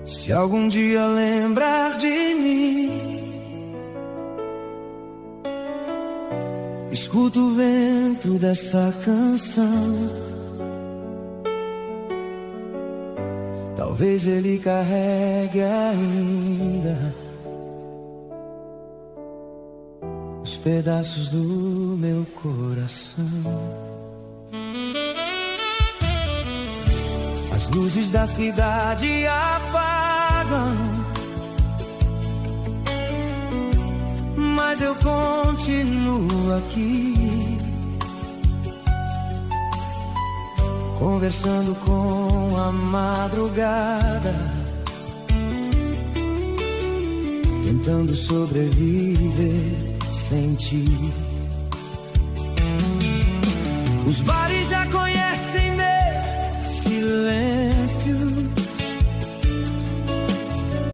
Se algum dia lembrar de mim, escuta o vento dessa canção. Talvez ele carregue ainda os pedaços do meu coração. As luzes da cidade apagam, mas eu continuo aqui, conversando com a madrugada, tentando sobreviver sem ti. Os bares já